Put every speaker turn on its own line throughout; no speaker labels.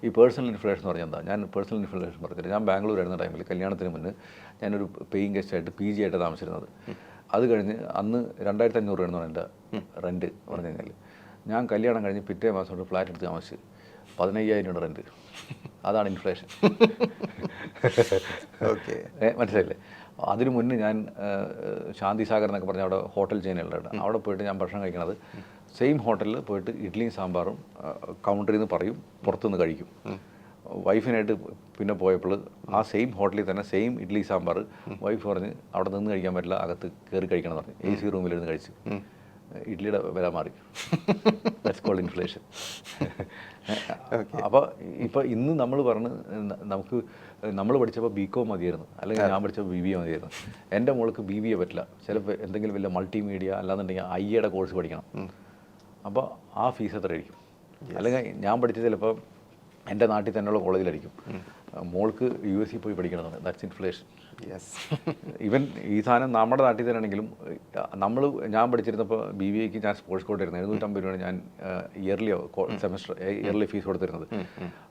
ഈ personal inflation എന്ന് പറഞ്ഞാൽ എന്താ? ഞാൻ പേഴ്സണൽ ഇൻഫ്ലേഷൻ പറഞ്ഞില്ല. ഞാൻ ബാംഗ്ലൂരായിരുന്ന ടൈമിൽ കല്യാണത്തിന് മുന്നേ ഞാനൊരു പേയിങ് ഗസ്റ്റായിട്ട് PG ആയിട്ട് താമസിച്ചിരുന്നത്. അത് കഴിഞ്ഞ് അന്ന് 2500 രൂപയാണെന്ന് എൻ്റെ റെൻറ്റ് പറഞ്ഞു കഴിഞ്ഞാൽ. ഞാൻ കല്യാണം കഴിഞ്ഞ് പിറ്റേ മാസം ഒരു ഫ്ലാറ്റ് എടുത്ത് താമസിച്ച് 15,000 രൂപ റെൻറ്റ്. അതാണ് ഇൻഫ്ലേഷൻ.
ഓക്കെ,
മനസ്സിലായില്ലേ? അതിനു മുന്നേ ഞാൻ ശാന്തി സാഗർ എന്നൊക്കെ പറഞ്ഞ അവിടെ ഹോട്ടൽ ചെയിനുകളുണ്ട്. അവിടെ പോയിട്ട് ഞാൻ ഭക്ഷണം കഴിക്കണത് സെയിം ഹോട്ടലിൽ പോയിട്ട് ഇഡ്ഡലിയും സാമ്പാറും കൗണ്ടറിൽ നിന്ന് പറയും, പുറത്തുനിന്ന് കഴിക്കും. വൈഫിനായിട്ട് പിന്നെ പോയപ്പോൾ ആ സെയിം ഹോട്ടലിൽ തന്നെ സെയിം ഇഡ്ഡലി സാമ്പാർ വൈഫ് പറഞ്ഞ് അവിടെ നിന്ന് കഴിക്കാൻ പറ്റില്ല, അകത്ത് കയറി കഴിക്കണം എന്ന് പറഞ്ഞു. AC റൂമിലിരുന്ന് കഴിച്ച് ഇഡ്ഡലിയുടെ വില മാറി. That's called inflation. അപ്പോൾ ഇപ്പോൾ ഇന്ന് നമ്മൾ പറഞ്ഞ് നമുക്ക് നമ്മൾ പഠിച്ചപ്പോൾ BCom മതിയായിരുന്നു, അല്ലെങ്കിൽ ഞാൻ പഠിച്ചപ്പോൾ BBA മതിയായിരുന്നു. എൻ്റെ മോൾക്ക് BBA പറ്റില്ല, ചിലപ്പോൾ എന്തെങ്കിലും വലിയ മൾട്ടിമീഡിയ അല്ലാന്നുണ്ടെങ്കിൽ IAയുടെ കോഴ്സ് പഠിക്കണം. അപ്പോൾ ആ ഫീസ് എത്രയായിരിക്കും? അല്ലെങ്കിൽ ഞാൻ പഠിച്ചത് ചിലപ്പോൾ എൻ്റെ നാട്ടിൽ തന്നെയുള്ള കോളേജിലായിരിക്കും. മോൾക്ക് US പോയി പഠിക്കണമെന്ന്. That's inflation. ഈവൻ ഈ സാധനം നമ്മുടെ നാട്ടിൽ തന്നെ ആണെങ്കിലും ഞാൻ പഠിച്ചിരുന്നപ്പോൾ BBAക്ക് ഞാൻ സ്പോർട്സ് കോട്ട ആയിരുന്നു. 750 രൂപയാണ് ഞാൻ ഇയർലി ഫീസ് കൊടുത്തിരുന്നത്.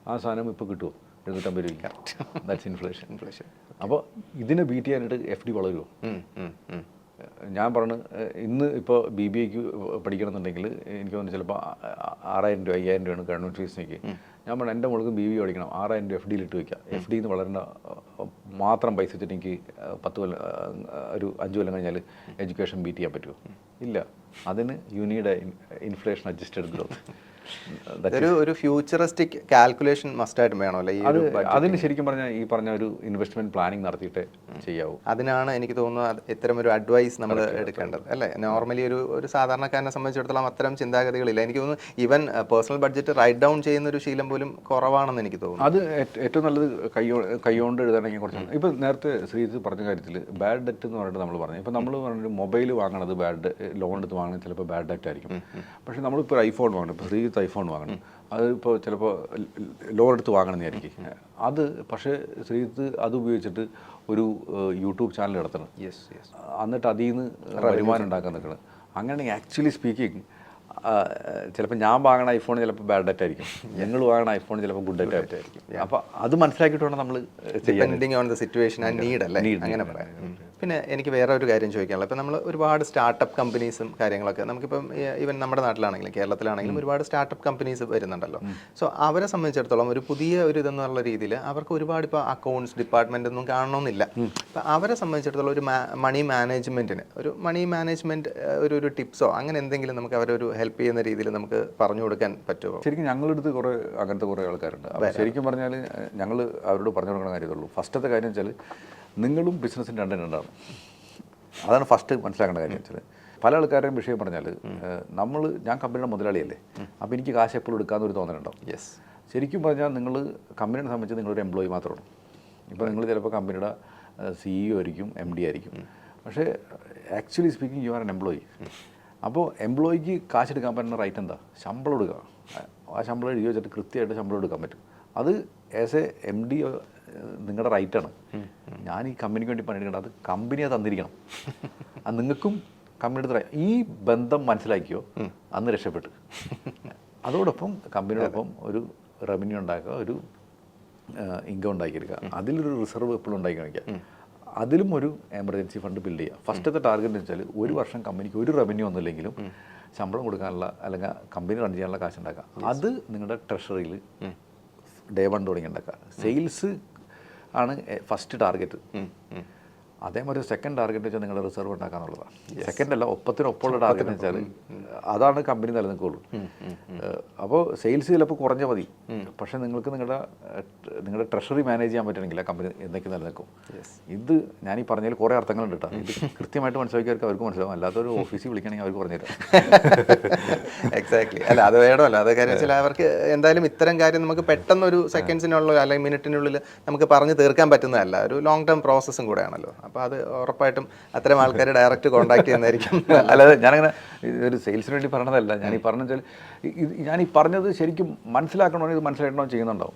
ആ സാധനം ഇപ്പോൾ കിട്ടുമോ? 750 രൂപ. That's inflation. അപ്പോൾ ഇതിനെ ബീറ്റ് ചെയ്യാനായിട്ട് FD വളരുമോ? ഞാൻ പറഞ്ഞു ഇന്ന് ഇപ്പോൾ BBAക്ക് പഠിക്കണമെന്നുണ്ടെങ്കിൽ എനിക്ക് തോന്നുന്നു ചിലപ്പോൾ 6000 രൂപ 5000 രൂപയാണ് ഗവൺമെൻറ് ഫീസ് എനിക്ക്. ഞാൻ പറഞ്ഞു എൻ്റെ മോൾക്ക് BBA പഠിക്കണം, 6000 രൂപ FD ഇട്ട് വയ്ക്കുക. FD എന്ന് വളരേണ്ട മാത്രം പൈസ വെച്ചിട്ട് എനിക്ക് 10 കൊല്ലം ഒരു 5 കൊല്ലം കഴിഞ്ഞാൽ എഡ്യൂക്കേഷൻ ബീറ്റ് ചെയ്യാൻ പറ്റുമോ? ഇല്ല. അതിന് you need inflation adjusted growth.
ഒരു ഫ്യൂച്ചറിസ്റ്റിക് കാൽക്കുലേഷൻ മസ്റ്റായിട്ടും വേണമല്ലേ?
അതിന് ശരിക്കും പറഞ്ഞാൽ ഈ പറഞ്ഞ ഒരു ഇൻവെസ്റ്റ്മെന്റ് പ്ലാനിങ് നടത്തിയിട്ട് ചെയ്യാവൂ.
അതിനാണ് എനിക്ക് തോന്നുന്നത് ഇത്തരം ഒരു അഡ്വൈസ് നമ്മൾ എടുക്കേണ്ടത് അല്ലേ? നോർമലി ഒരു സാധാരണക്കാരനെ സംബന്ധിച്ചിടത്തോളം അത്തരം ചിന്താഗതികളില്ല. എനിക്ക് തോന്നുന്നു even personal budget write down ചെയ്യുന്ന ഒരു ശീലം പോലും കുറവാണെന്ന് എനിക്ക് തോന്നുന്നു.
അത് ഏറ്റവും നല്ലത് കൈകൊണ്ട് എഴുതാനെങ്കിൽ കുറച്ച്. ഇപ്പം നേരത്തെ ശ്രീജിത്ത് പറഞ്ഞ കാര്യത്തിൽ ബാഡ് ഡെറ്റ് എന്ന് പറഞ്ഞിട്ട് നമ്മൾ പറഞ്ഞു. ഇപ്പം നമ്മൾ പറഞ്ഞൊരു മൊബൈൽ വാങ്ങണത് ലോൺ എടുത്ത് വാങ്ങുന്നത് ചിലപ്പോൾ ബാഡ് ഡെറ്റ് ആയിരിക്കും. പക്ഷേ നമ്മളിപ്പോൾ ഐഫോൺ വാങ്ങണം, ഇപ്പോൾ ശ്രീജിത്ത് ഐഫോൺ വാങ്ങണം, അതിപ്പോൾ ചിലപ്പോൾ ലോൺ എടുത്ത് വാങ്ങണമെന്നായിരിക്കും. അത് പക്ഷേ ശ്രീജിത്ത് അത് ഉപയോഗിച്ചിട്ട് ഒരു യൂട്യൂബ് ചാനൽ നടത്തണം. എന്നിട്ട് അതിൽ നിന്ന് വരുമാനം ഉണ്ടാക്കാൻ നിൽക്കണം. അങ്ങനെയാണെങ്കിൽ ആക്ച്വലി സ്പീക്കിംഗ് ചിലപ്പോൾ ഞാൻ വാങ്ങണ ഐഫോൺ ചിലപ്പോൾ ബാഡ് ഡെറ്റ് ആയിരിക്കും, ഞങ്ങൾ വാങ്ങണ ഐഫോൺ ചിലപ്പോൾ ഗുഡ് ഡെറ്റ് ആയിരിക്കും. അപ്പോൾ അത് മനസ്സിലാക്കിയിട്ട് വേണം നമ്മൾ
depending on the situation and need അല്ലേ, അങ്ങനെ പറയാം. പിന്നെ എനിക്ക് വേറെ ഒരു കാര്യം ചോദിക്കാനുള്ളത്, ഇപ്പോൾ നമ്മൾ ഒരുപാട് സ്റ്റാർട്ടപ്പ് കമ്പനീസും കാര്യങ്ങളൊക്കെ നമുക്കിപ്പം ഈവൻ നമ്മുടെ നാട്ടിലാണെങ്കിലും കേരളത്തിലാണെങ്കിലും ഒരുപാട് സ്റ്റാർട്ടപ്പ് കമ്പനീസ് വരുന്നുണ്ടല്ലോ. സോ അവരെ സംബന്ധിച്ചിടത്തോളം ഒരു പുതിയ ഒരു ഇതെന്നുള്ള രീതിയിൽ അവർക്ക് ഒരുപാട് ഇപ്പോൾ അക്കൗണ്ട്സ് ഡിപ്പാർട്ട്മെൻ്റ് ഒന്നും കാണണമെന്നില്ല. അപ്പോൾ അവരെ സംബന്ധിച്ചിടത്തോളം ഒരു മണി മാനേജ്മെൻറ്റ് ഒരു ടിപ്സോ അങ്ങനെ എന്തെങ്കിലും നമുക്ക് അവരൊരു ഹെൽപ്പ് ചെയ്യുന്ന രീതിയിൽ നമുക്ക് പറഞ്ഞു കൊടുക്കാൻ പറ്റുമോ?
ശരിക്കും ഞങ്ങളടുത്ത് അങ്ങനത്തെ കുറേ ആൾക്കാരുണ്ട്. ശരിക്കും പറഞ്ഞാൽ ഞങ്ങൾ അവരോട് പറഞ്ഞു കൊടുക്കുന്ന കാര്യമുള്ളൂ. ഫസ്റ്റത്തെ കാര്യം വെച്ചാൽ നിങ്ങളും ബിസിനസ്സിൻ്റെ രണ്ടാണ്. അതാണ് ഫസ്റ്റ് മനസ്സിലാക്കേണ്ട കാര്യം വെച്ചാൽ. പല ആൾക്കാരുടെയും വിഷയം പറഞ്ഞാൽ ഞാൻ കമ്പനിയുടെ മുതലാളിയല്ലേ, അപ്പോൾ എനിക്ക് കാശ് എപ്പോഴും എടുക്കാമെന്നൊരു തോന്നലുണ്ടാവും. ശരിക്കും പറഞ്ഞാൽ നിങ്ങൾ കമ്പനിയെ സംബന്ധിച്ച് നിങ്ങളൊരു എംപ്ലോയി മാത്രമാണ്. ഇപ്പോൾ നിങ്ങൾ ചിലപ്പോൾ കമ്പനിയുടെ CEO ആയിരിക്കും, MD ആയിരിക്കും, പക്ഷേ actually speaking you are N employee. അപ്പോൾ എംപ്ലോയിക്ക് കാശ് എടുക്കാൻ പറ്റുന്ന റൈറ്റ് എന്താ? ശമ്പളം എടുക്കുക. ആ ശമ്പളം എഴുതി വെച്ചിട്ട് കൃത്യമായിട്ട് ശമ്പളം എടുക്കാൻ പറ്റും. അത് ആസ് എ MD നിങ്ങളുടെ റൈറ്റാണ്. ഞാൻ ഈ കമ്പനിക്ക് വേണ്ടി പണിയെടുക്കണം, അത് കമ്പനിയെ തന്നിരിക്കണം. അത് നിങ്ങൾക്കും കമ്പനിയുടെ ഈ ബന്ധം മനസ്സിലാക്കിയോ അന്ന് രക്ഷപ്പെട്ട്. അതോടൊപ്പം കമ്പനിയോടൊപ്പം ഒരു റവന്യൂ ഉണ്ടാക്കുക, ഒരു ഇൻകം ഉണ്ടാക്കിയെടുക്കുക, അതിലൊരു റിസർവ് എപ്പോഴും ഉണ്ടാക്കി കാണിക്കുക. അതിലും ഒരു എമർജൻസി ഫണ്ട് ബിൽഡ് ചെയ്യുക. ഫസ്റ്റത്തെ ടാർഗറ്റ് എന്ന് വെച്ചാൽ ഒരു വർഷം കമ്പനിക്ക് ഒരു റവന്യൂ ഒന്നുമില്ലെങ്കിലും ശമ്പളം കൊടുക്കാനുള്ള അല്ലെങ്കിൽ കമ്പനി റൺ ചെയ്യാനുള്ള കാശ് ഉണ്ടാക്കുക. അത് നിങ്ങളുടെ ട്രഷറിയിൽ ഡേ 1 തുടങ്ങി ഉണ്ടാക്കുക. സെയിൽസ് ആണ് ഫസ്റ്റ് ടാർഗറ്റ്. അതേമാതിരി സെക്കൻഡ് ടാർഗറ്റ് വെച്ചാൽ നിങ്ങളുടെ റിസർവ് ഉണ്ടാക്കാന്നുള്ളതാണ്. സെക്കൻഡ് അല്ല, ഒപ്പത്തിനൊപ്പമുള്ള ടാർഗറ്റ് എന്ന് വെച്ചാൽ അതാണ് കമ്പനി നിലനിൽക്കുള്ളൂ. അപ്പോൾ സെയിൽസ് ചിലപ്പോൾ കുറഞ്ഞ മതി, പക്ഷേ നിങ്ങൾക്ക് നിങ്ങളുടെ ട്രഷറി മാനേജ് ചെയ്യാൻ പറ്റണമെങ്കിൽ ആ കമ്പനി എന്തൊക്കെ നിലനിൽക്കും. ഇത് ഞാൻ ഈ പറഞ്ഞതിൽ കുറേ അർത്ഥങ്ങളുണ്ട് കേട്ടോ. ഇത് കൃത്യമായിട്ട് മനസ്സിലാക്കിയവർക്ക് അവർക്ക് മനസ്സിലാവും. അല്ലാത്തൊരു ഓഫീസിൽ വിളിക്കണമെങ്കിൽ അവർക്ക് പറഞ്ഞുതരാം.
എക്സാക്ട്ലി. അല്ല, അത് വേണമല്ലോ. അത് കാര്യം വെച്ചാൽ അവർക്ക് എന്തായാലും ഇത്തരം കാര്യം നമുക്ക് പെട്ടെന്നൊരു സെക്കൻഡ്സിനുള്ള അല്ലെങ്കിൽ മിനിറ്റിനുള്ളിൽ നമുക്ക് പറഞ്ഞ് തീർക്കാൻ പറ്റുന്നതല്ല, ഒരു ലോങ് ടേം പ്രോസസ്സും കൂടെയാണല്ലോ. അപ്പോൾ അത് ഉറപ്പായിട്ടും അത്തരം ആൾക്കാരെ ഡയറക്റ്റ് കോൺടാക്ട് ചെയ്യുന്നതായിരിക്കും.
അല്ലാതെ ഞാനങ്ങനെ ഒരു സെയിൽസിന് വേണ്ടി പറഞ്ഞതല്ല. ഞാൻ ഈ പറഞ്ഞ വെച്ചാൽ ഞാൻ ഈ പറഞ്ഞത് ശരിക്കും മനസ്സിലാക്കണമെങ്കിൽ ഇത് മനസ്സിലാക്കണോ ചെയ്യുന്നുണ്ടാവും.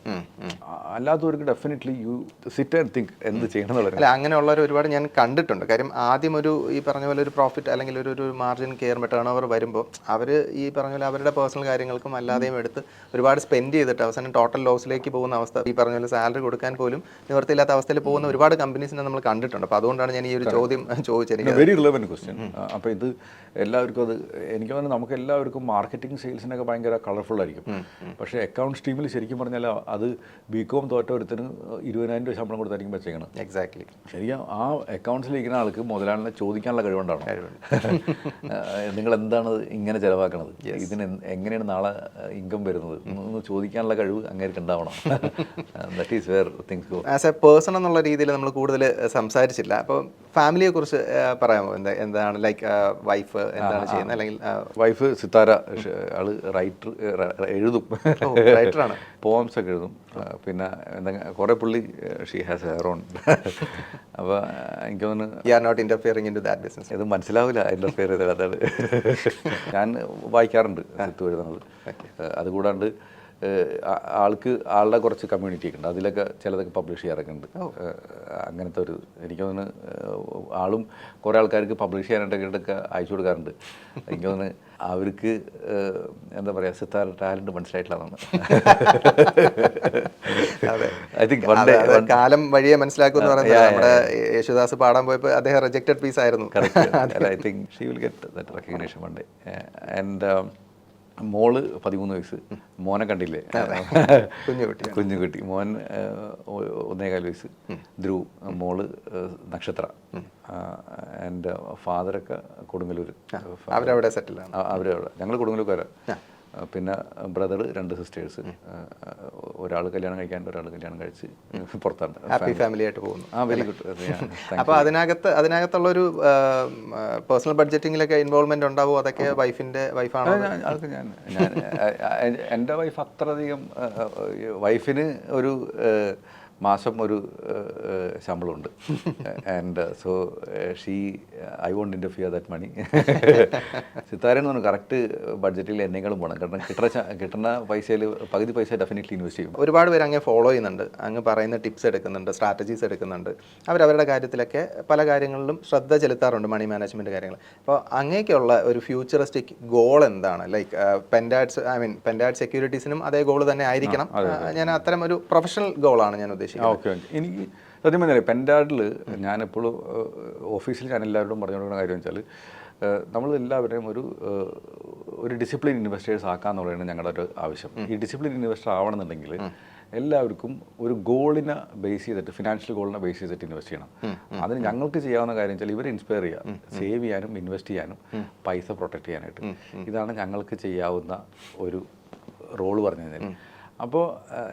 അല്ലാത്തവർക്ക് definitely you sit and think എന്ത് ചെയ്യണം എന്നുള്ളത്.
അല്ല, അങ്ങനെയുള്ളവർ ഒരുപാട് ഞാൻ കണ്ടിട്ടുണ്ട്. കാര്യം ആദ്യം ഈ പറഞ്ഞ പോലെ ഒരു പ്രോഫിറ്റ് അല്ലെങ്കിൽ ഒരു മാർജിൻ കയറുമ്പോൾ ടേൺ ഓവർ വരുമ്പോൾ അവർ ഈ പറഞ്ഞ പോലെ അവരുടെ പേഴ്സണൽ കാര്യങ്ങൾക്കും അല്ലാതെയും എടുത്ത് ഒരുപാട് സ്പെൻഡ് ചെയ്തിട്ട് അവസാനം ടോട്ടൽ ലോസിലേക്ക് പോകുന്ന അവസ്ഥ, ഈ പറഞ്ഞ പോലെ സാലറി കൊടുക്കാൻ പോലും നിവൃത്തിയില്ലാത്ത അവസ്ഥയിൽ പോകുന്ന ഒരുപാട് കമ്പനീസിനെ നമ്മൾ കണ്ടിട്ടുണ്ട്. അപ്പോൾ അതുകൊണ്ടാണ് ഞാൻ ഈ ഒരു ചോദ്യം ചോദിച്ചത്.
Very relevant question. അപ്പോൾ ഇത് എല്ലാവർക്കും അത് എനിക്ക് തോന്നുന്നു നമുക്ക് എല്ലാവർക്കും മാർക്കറ്റിംഗ് സെയിൽസിനൊക്കെ ഭയങ്കര കളർഫുൾ ആയിരിക്കും. പക്ഷേ അക്കൗണ്ട്സ് ടീമിൽ ശരിക്കും പറഞ്ഞാൽ അത് ബികോം തോറ്റ ഒരുത്തിന് 20,000 രൂപ ശമ്പളം കൊടുത്തായിരിക്കും വെച്ചേക്കണം.
എക്സാക്ട്ലി. ശരിക്കും
ആ അക്കൗണ്ട്സിലിരിക്കുന്ന ആൾക്ക് മുതലാളിനെ ചോദിക്കാനുള്ള കഴിവുണ്ടാണ്. നിങ്ങൾ എന്താണ് ഇങ്ങനെ ചിലവാക്കണത്, ഇതിന് എങ്ങനെയാണ് നാളെ ഇൻകം വരുന്നത് എന്ന് ചോദിക്കാനുള്ള കഴിവ് അങ്ങേർക്ക് ഉണ്ടാവണം. That is wear things go.
As A person എന്നുള്ള രീതിയിൽ നമ്മൾ കൂടുതൽ സംസാരിച്ചില്ല. അപ്പോൾ ഫാമിലിയെ കുറിച്ച് പറയാമോ? എന്താണ് ലൈക്ക് വൈഫ് എന്താണ് ചെയ്യുന്നത്? അല്ലെങ്കിൽ
വൈഫ് സിത്താര, ആള് റൈറ്റർ, എഴുതും,
റൈറ്ററാണ്,
പോംസ് ഒക്കെ എഴുതും. പിന്നെ എന്തെങ്കിലും കുറേ പുള്ളി ഷീ ഹാസ് ഹെയർ ഓൺ. അപ്പോൾ എനിക്ക് തോന്നുന്നു
you are not interfering into that business.
ഇത് മനസ്സിലാവില്ല ഇന്റർഫിയർ ചെയ്തത്. അതാണ് ഞാൻ വായിക്കാറുണ്ട് സിത്തു എഴുതുന്നത്. അതുകൂടാണ്ട് ആളുടെ കുറച്ച് കമ്മ്യൂണിറ്റി ഒക്കെ ഉണ്ട്, അതിലൊക്കെ ചിലതൊക്കെ പബ്ലിഷ് ചെയ്യാറൊക്കെ ഉണ്ട്. അങ്ങനത്തെ ഒരു എനിക്ക് തോന്നുന്നു ആളും കുറേ ആൾക്കാർക്ക് പബ്ലിഷ് ചെയ്യാനായിട്ടൊക്കെ അയച്ചു കൊടുക്കാറുണ്ട്. എനിക്ക് തോന്നുന്നു അവർക്ക് എന്താ പറയുക, സിത്താര ടാലൻറ്റ് മനസ്സിലായിട്ടില്ലാന്നാണ്. ഐ തിങ്ക്
കാലം വഴിയെ മനസ്സിലാക്കുമെന്ന് പറയുന്നത്. നമ്മുടെ യേശുദാസ് പാടാൻ പോയപ്പോൾ അദ്ദേഹം റിജക്റ്റഡ് പീസ് ആയിരുന്നു.
I think she will get that recognition one day. And മോള് 13 വയസ്സ്, മോനെ കണ്ടില്ലേ, കുഞ്ഞുകുട്ടി. മോൻ 1.25 വയസ്സ്, ധ്രുവ്. മോള് നക്ഷത്ര. ആൻഡ് ഫാദറൊക്കെ കൊടുങ്ങല്ലൂർ.
അവരവിടെ സെറ്റിലാണ്.
അവരവിടെ, ഞങ്ങൾ കൊടുങ്ങല്ലൂർക്കാരാ. പിന്നെ ബ്രദർ, 2 സിസ്റ്റേഴ്സ്. ഒരാൾ കല്യാണം കഴിക്കാൻ, ഒരാൾ കല്യാണം കഴിച്ച് പുറത്താണ്.
ഹാപ്പി ഫാമിലി ആയിട്ട് പോകുന്നു.
Very good.
അപ്പോൾ അതിനകത്തുള്ളൊരു പേഴ്സണൽ ബഡ്ജറ്റിങ്ങിലൊക്കെ ഇൻവോൾവ്മെന്റ് ഉണ്ടാവും. അതൊക്കെ വൈഫാണോ?
അതൊക്കെ ഞാൻ എൻ്റെ വൈഫ് അത്രയധികം, വൈഫിന് ഒരു മാസം ഒരു ശമ്പളമുണ്ട്. And so I won't interfere that money. സിത്താരെന്ന് പറഞ്ഞു കറക്റ്റ് ബഡ്ജറ്റിൽ എന്നേക്കാളും പോകണം. കാരണം കിട്ടുന്ന പൈസയിൽ പകുതി പൈസ ഡെഫിനറ്റ്ലി ഇൻവെസ്റ്റ് ചെയ്യും.
ഒരുപാട് പേര് അങ്ങ് ഫോളോ ചെയ്യുന്നുണ്ട്, അങ്ങ് പറയുന്ന ടിപ്സ് എടുക്കുന്നുണ്ട്, സ്ട്രാറ്റജീസ് എടുക്കുന്നുണ്ട്. അവരവരുടെ കാര്യത്തിലൊക്കെ പല കാര്യങ്ങളിലും ശ്രദ്ധ ചെലുത്താറുണ്ട്, മണി മാനേജ്മെൻറ്റ് കാര്യങ്ങൾ. അപ്പോൾ അങ്ങനെയൊക്കെയുള്ള ഒരു ഫ്യൂച്ചറിസ്റ്റിക് ഗോൾ എന്താണ്? ലൈക്ക് പെൻഡാഡ് സെക്യൂരിറ്റീസിനും അതേ ഗോൾ തന്നെ ആയിരിക്കണം. ഞാൻ അത്തരം ഒരു പ്രൊഫഷണൽ ഗോളാണ് ഞാൻ ഉദ്ദേശിക്കുന്നത്.
ഓക്കെ. എനിക്ക് സത്യം പറഞ്ഞാൽ പെൻഡാഡിൽ ഞാനെപ്പോഴും ഓഫീസിൽ ഞാൻ എല്ലാവരോടും പറഞ്ഞു കൊടുക്കുന്ന കാര്യം വെച്ചാൽ നമ്മൾ എല്ലാവരെയും ഒരു ഡിസിപ്ലിൻ ഇൻവെസ്റ്റേഴ്സ് ആക്കാന്നുള്ളതാണ് ഞങ്ങളുടെ ഒരു ആവശ്യം. ഈ ഡിസിപ്ലിൻ ഇൻവെസ്റ്റർ ആവണമെന്നുണ്ടെങ്കിൽ എല്ലാവർക്കും ഒരു ഗോളിനെ ബേസ് ചെയ്തിട്ട്, ഫിനാൻഷ്യൽ ഗോളിനെ ബേസ് ചെയ്തിട്ട് ഇൻവെസ്റ്റ് ചെയ്യണം. അതിന് ഞങ്ങൾക്ക് ചെയ്യാവുന്ന കാര്യം വെച്ചാൽ ഇവരെ ഇൻസ്പയർ ചെയ്യുക, സേവ് ചെയ്യാനും ഇൻവെസ്റ്റ് ചെയ്യാനും പൈസ പ്രൊട്ടക്ട് ചെയ്യാനായിട്ട്. ഇതാണ് ഞങ്ങൾക്ക് ചെയ്യാവുന്ന ഒരു റോള് പറഞ്ഞു കഴിഞ്ഞാൽ. അപ്പോൾ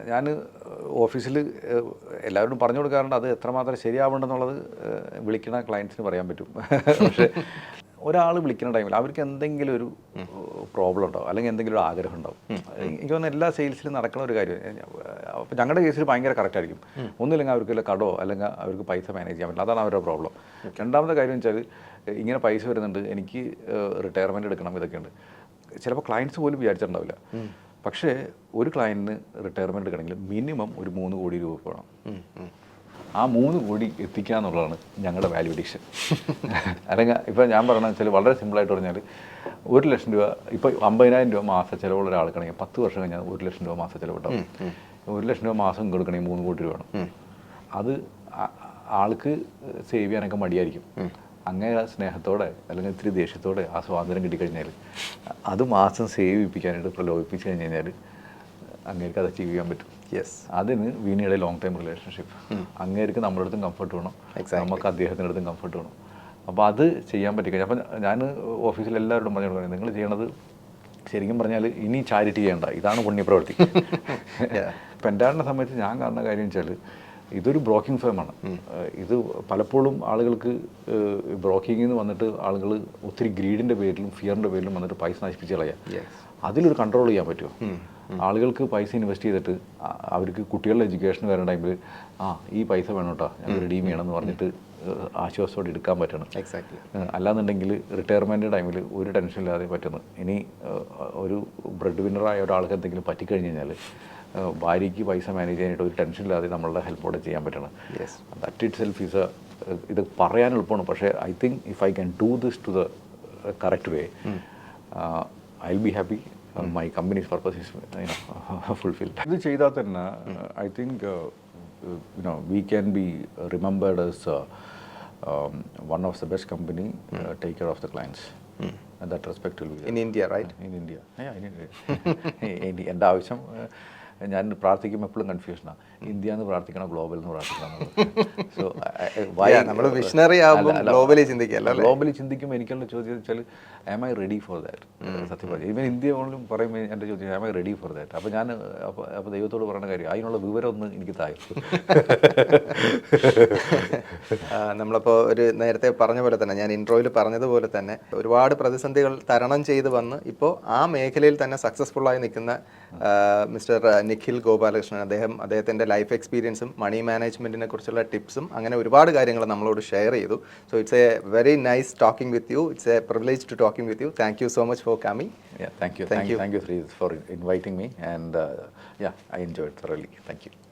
ഞാൻ ഓഫീസിൽ എല്ലാവരോടും പറഞ്ഞു കൊടുക്കാറുണ്ട്. അത് എത്രമാത്രം ശരിയാവുന്നുണ്ടെന്നുള്ളത് വിളിക്കുന്ന ക്ലയൻസിന് പറയാൻ പറ്റും. പക്ഷേ ഒരാൾ വിളിക്കുന്ന ടൈമിൽ അവർക്ക് എന്തെങ്കിലും ഒരു പ്രോബ്ലം ഉണ്ടാവും, അല്ലെങ്കിൽ എന്തെങ്കിലും ഒരു ആഗ്രഹം ഉണ്ടാവും. എനിക്ക് തോന്നുന്നു എല്ലാ സെയിൽസിലും നടക്കുന്ന ഒരു കാര്യം. അപ്പോൾ ഞങ്ങളുടെ കേസിൽ ഭയങ്കര കറക്റ്റ് ആയിരിക്കും. ഒന്നുമില്ലെങ്കിൽ അവർക്ക് കടോ അല്ലെങ്കിൽ അവർക്ക് പൈസ മാനേജ് ചെയ്യാൻ പറ്റില്ല. അതാണ് അവരുടെ പ്രോബ്ലം. രണ്ടാമത്തെ കാര്യം വെച്ചാൽ ഇങ്ങനെ പൈസ വരുന്നുണ്ട്, എനിക്ക് റിട്ടയർമെൻറ്റ് എടുക്കണം, ഇതൊക്കെയുണ്ട്. ചിലപ്പോൾ ക്ലയൻസ് പോലും വിചാരിച്ചിട്ടുണ്ടാവില്ല. പക്ഷേ ഒരു ക്ലയൻറ്റിന് റിട്ടയർമെൻറ്റ് എടുക്കണമെങ്കിൽ മിനിമം ഒരു 3 കോടി രൂപ വേണം. ആ 3 കോടി എത്തിക്കുക എന്നുള്ളതാണ് ഞങ്ങളുടെ വാല്യൂ അഡിക്ഷൻ. അല്ലെങ്കിൽ ഇപ്പോൾ ഞാൻ പറഞ്ഞതെന്ന് വെച്ചാൽ വളരെ സിമ്പിളായിട്ട് പറഞ്ഞാൽ 1 ലക്ഷം രൂപ, ഇപ്പോൾ 50,000 രൂപ മാസ ചിലവുള്ള ഒരാൾക്കാണെങ്കിൽ 10 വർഷം കഴിഞ്ഞാൽ 1 ലക്ഷം രൂപ മാസ ചിലവുണ്ടാവും. 1 ലക്ഷം രൂപ മാസം കൊടുക്കണമെങ്കിൽ 3 കോടി രൂപ വേണം. അത് ആൾക്ക് സേവ് ചെയ്യാനൊക്കെ മടിയായിരിക്കും. അങ്ങനെ സ്നേഹത്തോടെ അല്ലെങ്കിൽ ഇത്തിരി ദേഷ്യത്തോടെ ആ സ്വാതന്ത്ര്യം കിട്ടിക്കഴിഞ്ഞാൽ അത് മാസം സേവിപ്പിക്കാനായിട്ട് പ്രലോഭിപ്പിച്ച് കഴിഞ്ഞ് കഴിഞ്ഞാൽ അങ്ങേർക്ക് അത് അച്ചീവ് ചെയ്യാൻ പറ്റും. അതിന് വീണിയുടെ ലോങ് ടൈം റിലേഷൻഷിപ്പ്. അങ്ങേർക്ക് നമ്മുടെ അടുത്തും കംഫർട്ട് വേണം, നമുക്ക് അദ്ദേഹത്തിൻ്റെ അടുത്തും കംഫർട്ട് വേണം. അപ്പോൾ അത് ചെയ്യാൻ പറ്റിക്കഴിഞ്ഞാൽ, അപ്പം ഞാൻ ഓഫീസിൽ എല്ലാവരോടും പറഞ്ഞു കൊടുക്കുന്നത്, നിങ്ങൾ ചെയ്യണത് ശരിക്കും പറഞ്ഞാൽ ഇനി ചാരിറ്റി ചെയ്യേണ്ട, ഇതാണ് പുണ്യപ്രവൃത്തി. പെൻഡാഡിനെ സംബന്ധിച്ച് ഞാൻ കാണുന്ന കാര്യം വെച്ചാൽ ഇതൊരു ബ്രോക്കിംഗ് ഫേമാണ്. ഇത് പലപ്പോഴും ആളുകൾക്ക് ബ്രോക്കിങ്ങിൽ നിന്ന് വന്നിട്ട് ആളുകൾ ഒത്തിരി ഗ്രീഡിൻ്റെ പേരിലും ഫിയറിൻ്റെ പേരിലും വന്നിട്ട് പൈസ നശിപ്പിച്ച് കളയാം. അതിലൊരു കൺട്രോൾ ചെയ്യാൻ പറ്റുമോ? ആളുകൾക്ക് പൈസ ഇൻവെസ്റ്റ് ചെയ്തിട്ട് അവർക്ക് കുട്ടികളുടെ എഡ്യൂക്കേഷൻ വരുന്ന ടൈമിൽ ഈ പൈസ വേണം കേട്ടോ ഞങ്ങൾ റിഡീം ചെയ്യണം എന്ന് പറഞ്ഞിട്ട് ആശ്വാസത്തോടെ എടുക്കാൻ പറ്റണം.
എക്സാക്ട്ലി.
അല്ലാന്നുണ്ടെങ്കിൽ റിട്ടയർമെൻറ്റ് ടൈമിൽ ഒരു ടെൻഷൻ ഇല്ലാതെ പറ്റുന്നു. ഇനി ഒരു ബ്രെഡ് വിന്നറായ ഒരാൾക്ക് എന്തെങ്കിലും പറ്റിക്കഴിഞ്ഞ് കഴിഞ്ഞാൽ ഭാര്യയ്ക്ക് പൈസ മാനേജ് ചെയ്യാനായിട്ട് ഒരു ടെൻഷൻ ഇല്ലാതെ നമ്മളുടെ ഹെൽപ്പോടെ ചെയ്യാൻ പറ്റണം. ദാറ്റ് ഇറ്റ് സെൽഫ് ഈസ് ഇത് പറയാൻ എളുപ്പമാണ്. പക്ഷേ I think if I can do this to the correct way I will be happy. My company's purpose is fulfilled. ഇത് ചെയ്താൽ തന്നെ I think we can be remembered as one of the best company take care of the clients. And that respect will be
in India, right?
In India. Yeah, in India. എൻ്റെ ആവശ്യം ഞാൻ പ്രാർത്ഥിക്കുമ്പോൾ എപ്പോഴും കൺഫ്യൂഷനാണ്, India എന്ന് പ്രാർത്ഥിക്കണം global എന്ന് പ്രാർത്ഥിക്കണം. So
നമ്മൾ വിഷണറി ആകുമ്പോൾ ഗ്ലോബലി ചിന്തിക്കല്ലോ.
ഗ്ലോബലി ചിന്തിക്കുമ്പോൾ എനിക്കുള്ള ചോദ്യം വെച്ചാൽ am I ready for that? സത്യം പറഞ്ഞു ഇവൻ ഇന്ത്യ പോലും പറയുമ്പോൾ എൻ്റെ ചോദ്യം am I ready for that? അപ്പോൾ ഞാൻ അപ്പോൾ ദൈവത്തോട് പറയുന്ന കാര്യം അതിനുള്ള വിവരം ഒന്ന് എനിക്ക് തായും.
നമ്മളിപ്പോൾ ഒരു നേരത്തെ പറഞ്ഞ പോലെ തന്നെ, ഞാൻ ഇൻട്രോയിൽ പറഞ്ഞതുപോലെ തന്നെ ഒരുപാട് പ്രതിസന്ധികൾ തരണം ചെയ്ത് വന്ന് ഇപ്പോൾ ആ മേഖലയിൽ തന്നെ സക്സസ്ഫുള്ളായി നിൽക്കുന്ന മിസ്റ്റർ നിഖിൽ ഗോപാലകൃഷ്ണൻ, അദ്ദേഹത്തിൻ്റെ ലൈഫ് എക്സ്പീരിയൻസും മണി മാനേജ്മെൻറ്റിനെ കുറിച്ചുള്ള ടിപ്സും അങ്ങനെ ഒരുപാട് കാര്യങ്ങൾ നമ്മളോട് ഷെയർ ചെയ്തു. So it's a very nice talking with you. It's a privilege to talking with you. Thank you so much for coming.
Yeah, thank you for inviting me, and I enjoyed thoroughly. Thank you.